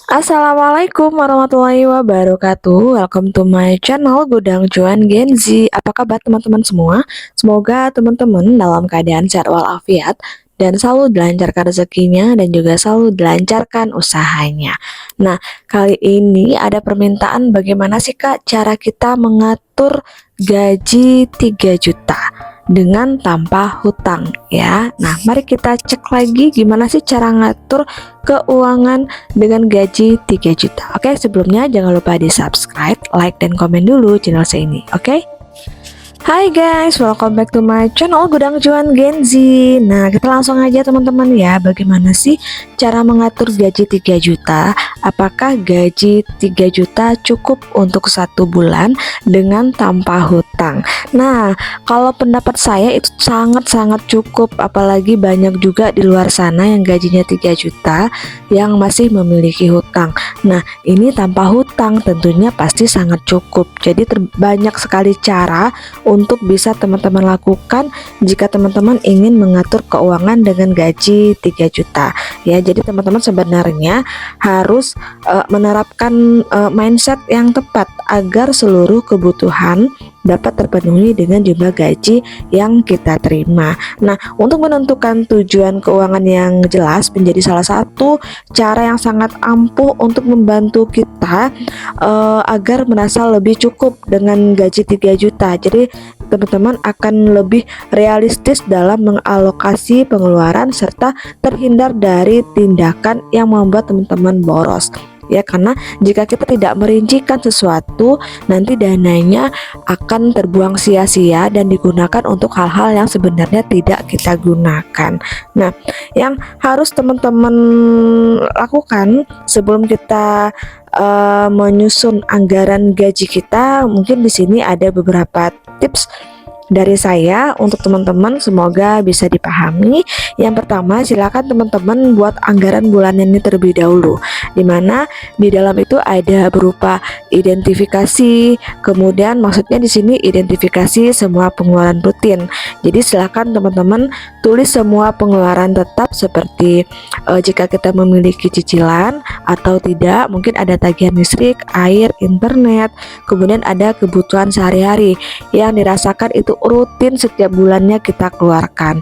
Assalamualaikum warahmatullahi wabarakatuh. Welcome to my channel Gudang Cuan Gen Z. Apa kabar teman-teman semua? Semoga teman-teman dalam keadaan sehat walafiat dan selalu dilancarkan rezekinya dan juga selalu dilancarkan usahanya. Nah, kali ini ada permintaan bagaimana sih Kak cara kita mengatur gaji 3 juta dengan tanpa hutang ya. Nah, mari kita cek lagi gimana sih cara ngatur keuangan dengan gaji 3 juta. Oke, sebelumnya jangan lupa di subscribe, like, dan komen dulu channel saya ini. Oke. Hai guys, welcome back to my channel Gudang Cuan Gen Z. Nah, kita langsung aja teman-teman ya. Bagaimana sih cara mengatur gaji 3 juta? Apakah gaji 3 juta cukup untuk 1 bulan dengan tanpa hutang? Nah, kalau pendapat saya itu sangat-sangat cukup. Apalagi banyak juga di luar sana yang gajinya 3 juta yang masih memiliki hutang. Nah, ini tanpa hutang tentunya pasti sangat cukup. Jadi banyak sekali cara untuk bisa teman-teman lakukan jika teman-teman ingin mengatur keuangan dengan gaji 3 juta ya. Jadi teman-teman sebenarnya harus menerapkan mindset yang tepat agar seluruh kebutuhan dapat terpenuhi dengan jumlah gaji yang kita terima. Nah, untuk menentukan tujuan keuangan yang jelas menjadi salah satu cara yang sangat ampuh untuk membantu kita agar merasa lebih cukup dengan gaji 3 juta. Jadi teman-teman akan lebih realistis dalam mengalokasi pengeluaran serta terhindar dari tindakan yang membuat teman-teman boros ya, karena jika kita tidak merincikan sesuatu nanti dananya akan terbuang sia-sia dan digunakan untuk hal-hal yang sebenarnya tidak kita gunakan. Nah, yang harus teman-teman lakukan sebelum kita menyusun anggaran gaji kita, mungkin di sini ada beberapa tips dari saya untuk teman-teman, semoga bisa dipahami. Yang pertama, silakan teman-teman buat anggaran bulanan ini terlebih dahulu, dimana di dalam itu ada berupa identifikasi, kemudian maksudnya di sini identifikasi semua pengeluaran rutin. Jadi silakan teman-teman tulis semua pengeluaran tetap seperti jika kita memiliki cicilan atau tidak, mungkin ada tagihan listrik, air, internet, kemudian ada kebutuhan sehari-hari yang dirasakan itu rutin setiap bulannya kita keluarkan.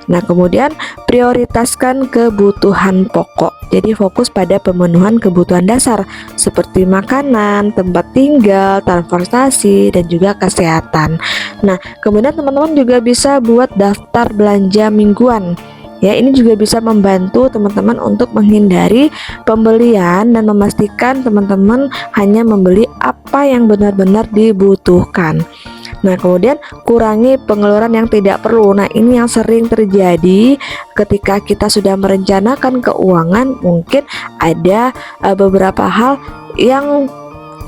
Nah, kemudian prioritaskan kebutuhan pokok. Jadi fokus pada pemenuhan kebutuhan dasar seperti makanan, tempat tinggal, transportasi, dan juga kesehatan. Nah, kemudian teman-teman juga bisa buat daftar belanja mingguan. Ya, ini juga bisa membantu teman-teman untuk menghindari pembelian dan memastikan teman-teman hanya membeli apa yang benar-benar dibutuhkan. Nah, kemudian kurangi pengeluaran yang tidak perlu. Nah, ini yang sering terjadi ketika kita sudah merencanakan keuangan. Mungkin ada beberapa hal yang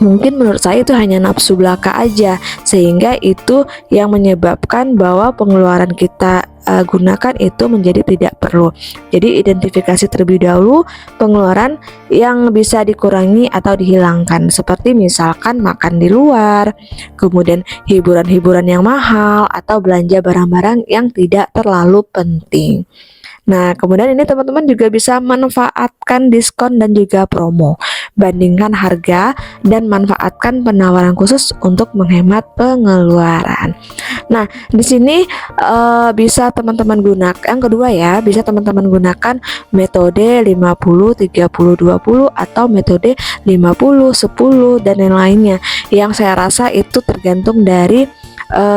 mungkin menurut saya itu hanya nafsu belaka aja, sehingga itu yang menyebabkan bahwa pengeluaran kita gunakan itu menjadi tidak perlu. Jadi identifikasi terlebih dahulu pengeluaran yang bisa dikurangi atau dihilangkan, seperti misalkan makan di luar, kemudian hiburan-hiburan yang mahal, atau belanja barang-barang yang tidak terlalu penting. Nah, kemudian ini teman-teman juga bisa manfaatkan diskon dan juga promo. Bandingkan harga dan manfaatkan penawaran khusus untuk menghemat pengeluaran. Nah, di sini bisa teman-teman gunakan yang kedua ya, bisa teman-teman gunakan metode 50 30 20 atau metode 50 10 dan yang lainnya. Yang saya rasa itu tergantung dari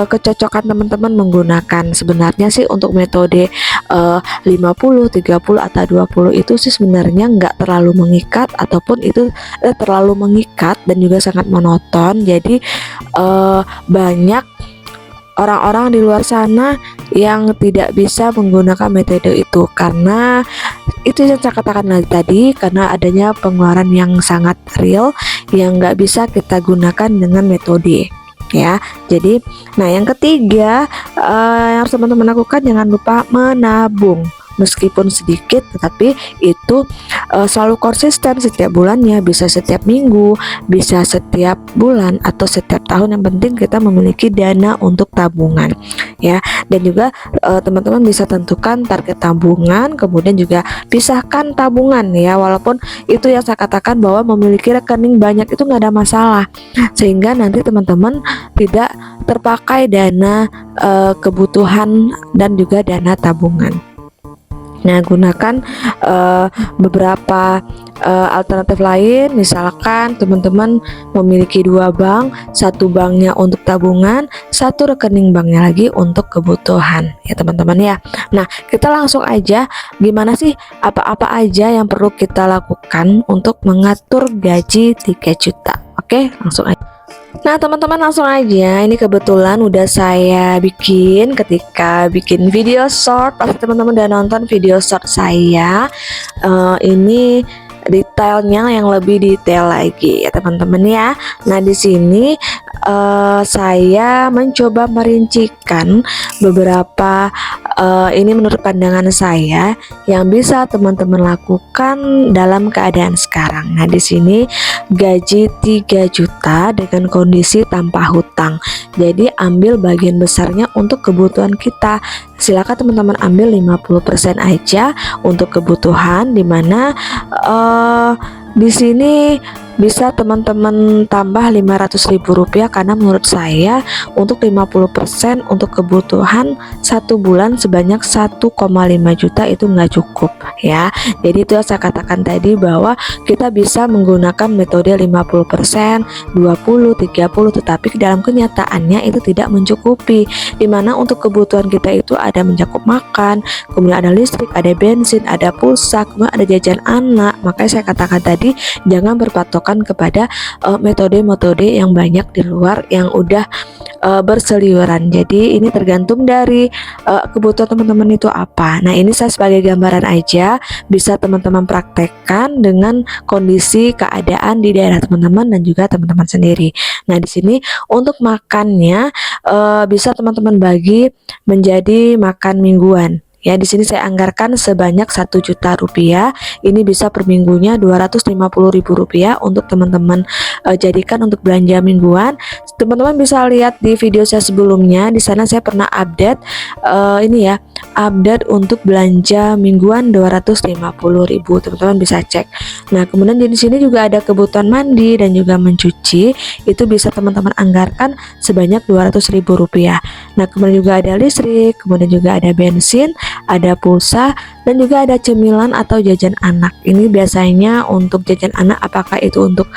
kecocokan teman-teman menggunakan. Sebenarnya sih untuk metode 50, 30 atau 20 itu sih sebenarnya nggak terlalu mengikat, ataupun itu terlalu mengikat dan juga sangat monoton. Jadi banyak orang-orang di luar sana yang tidak bisa menggunakan metode itu karena itu yang saya katakan tadi, karena adanya pengeluaran yang sangat real yang nggak bisa kita gunakan dengan metode ya. Jadi, nah yang ketiga yang harus teman-teman lakukan, jangan lupa menabung. meskipun sedikit tetapi itu selalu konsisten setiap bulannya, bisa setiap minggu, bisa setiap bulan atau setiap tahun. Yang penting kita memiliki dana untuk tabungan ya. Dan juga teman-teman bisa tentukan target tabungan, kemudian juga pisahkan tabungan ya. Walaupun itu yang saya katakan bahwa memiliki rekening banyak itu nggak ada masalah, sehingga nanti teman-teman tidak terpakai dana kebutuhan dan juga dana tabungan. Nah, gunakan beberapa alternatif lain. Misalkan teman-teman memiliki 2 bank, satu banknya untuk tabungan, satu rekening banknya lagi untuk kebutuhan ya teman-teman ya. Nah, kita langsung aja, gimana sih apa-apa aja yang perlu kita lakukan untuk mengatur gaji 3 juta. Oke, langsung aja. Nah teman-teman, langsung aja, ini kebetulan udah saya bikin ketika bikin video short. Pasti teman-teman udah nonton video short saya. Ini detailnya yang lebih detail lagi ya teman-teman ya. Nah di sini saya mencoba merincikan beberapa ini menurut pandangan saya yang bisa teman-teman lakukan dalam keadaan sekarang. Nah di sini gaji 3 juta dengan kondisi tanpa hutang. Jadi ambil bagian besarnya untuk kebutuhan kita. Silakan teman-teman ambil 50% aja untuk kebutuhan, dimana di sini bisa teman-teman tambah Rp500.000 karena menurut saya untuk 50% untuk kebutuhan 1 bulan sebanyak 1,5 juta itu nggak cukup ya. Jadi itu yang saya katakan tadi bahwa kita bisa menggunakan metode 50%, 20, 30, tetapi dalam kenyataannya itu tidak mencukupi, dimana untuk kebutuhan kita itu ada mencakup makan, kemudian ada listrik, ada bensin, ada pulsa, kemudian ada jajan anak. Makanya saya katakan tadi jangan berpatok kepada metode-metode yang banyak di luar yang udah berseliweran. Jadi ini tergantung dari kebutuhan teman-teman itu apa. Nah ini saya sebagai gambaran aja, bisa teman-teman praktekkan dengan kondisi keadaan di daerah teman-teman dan juga teman-teman sendiri. Nah di sini untuk makannya bisa teman-teman bagi menjadi makan mingguan. Ya, di sini saya anggarkan sebanyak 1 juta rupiah. Ini bisa per minggunya Rp250.000 untuk teman-teman jadikan untuk belanja mingguan. Teman-teman bisa lihat di video saya sebelumnya. Di sana saya pernah update ini ya, update untuk belanja mingguan 250.000. Teman-teman bisa cek. Nah, kemudian di sini juga ada kebutuhan mandi dan juga mencuci. Itu bisa teman-teman anggarkan sebanyak Rp200.000. Nah, kemudian juga ada listrik, kemudian juga ada bensin, ada pulsa, dan juga ada cemilan atau jajan anak. Ini biasanya untuk jajan anak, apakah itu untuk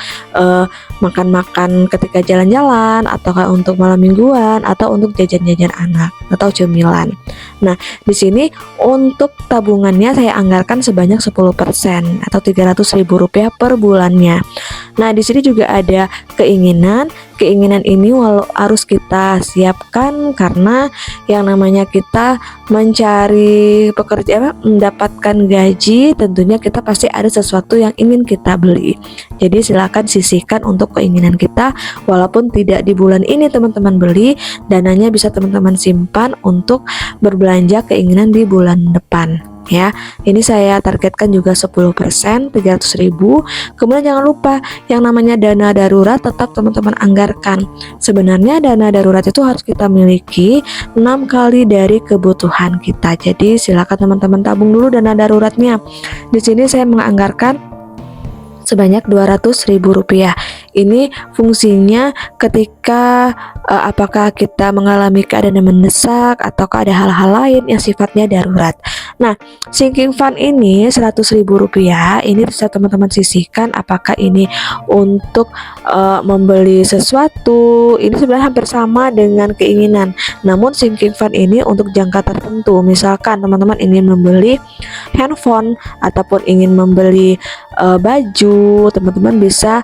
makan-makan ketika jalan-jalan, ataukah untuk malam mingguan, atau untuk jajan-jajan anak atau cemilan. Nah, di sini untuk tabungannya saya anggarkan sebanyak 10% atau Rp300.000 per bulannya. Nah, di sini juga ada keinginan ini harus kita siapkan, karena yang namanya kita mencari pekerjaan, mendapatkan gaji, tentunya kita pasti ada sesuatu yang ingin kita beli. Jadi silakan sisihkan untuk keinginan kita, walaupun tidak di bulan ini teman-teman beli, dananya bisa teman-teman simpan untuk berbelanja keinginan di bulan depan. Ya, ini saya targetkan juga 10%, Rp300.000. Kemudian jangan lupa yang namanya dana darurat tetap teman-teman anggarkan. Sebenarnya dana darurat itu harus kita miliki 6 kali dari kebutuhan kita. Jadi silakan teman-teman tabung dulu dana daruratnya. Di sini saya menganggarkan sebanyak Rp200.000. Ini fungsinya ketika apakah kita mengalami keadaan yang mendesak ataukah ada hal-hal lain yang sifatnya darurat. Nah, sinking fund ini Rp100.000 ini bisa teman-teman sisihkan, apakah ini untuk membeli sesuatu. Ini sebenarnya hampir sama dengan keinginan, namun sinking fund ini untuk jangka tertentu. Misalkan teman-teman ingin membeli handphone ataupun ingin membeli baju, teman-teman bisa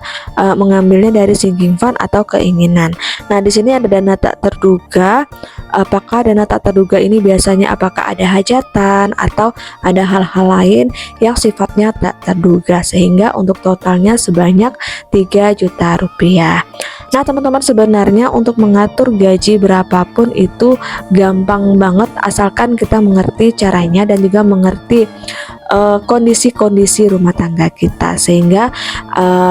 mengambilnya dari sinking fund atau keinginan. Nah, di sini ada dana tak terduga. Apakah dana tak terduga ini biasanya apakah ada hajatan atau ada hal-hal lain yang sifatnya tak terduga, sehingga untuk totalnya sebanyak Rp3 juta. Nah, teman-teman, sebenarnya untuk mengatur gaji berapapun itu gampang banget asalkan kita mengerti caranya dan juga mengerti kondisi-kondisi rumah tangga kita, sehingga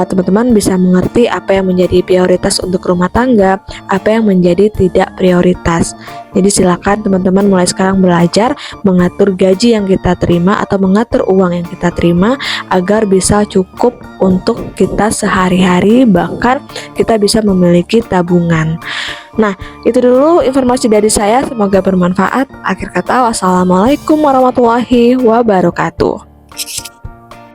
teman-teman bisa mengerti apa yang menjadi prioritas untuk rumah tangga, apa yang menjadi tidak prioritas. Jadi silakan teman-teman mulai sekarang belajar mengatur gaji yang kita terima atau mengatur uang yang kita terima agar bisa cukup untuk kita sehari-hari, bahkan kita bisa memiliki tabungan. Nah, itu dulu informasi dari saya, semoga bermanfaat. Akhir kata, wassalamualaikum warahmatullahi wabarakatuh.